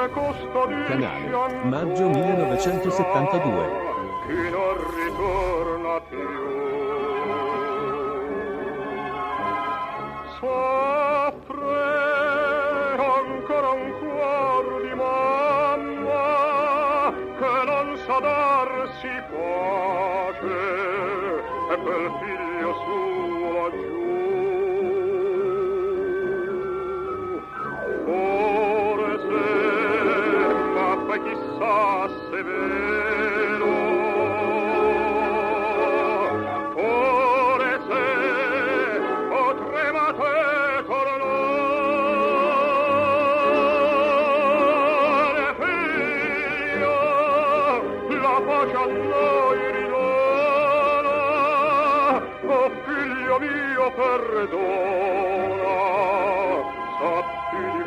Canale, maggio 1972. Chi non ritorna più. Soffre ancora un cuor di mamma che non sa darsi pace e quel figlio suo laggiù. Forse, ma poi chissà se è vero, forse potremate tornare, figlio, la pace a noi ridona, oh figlio mio perdona, sappi di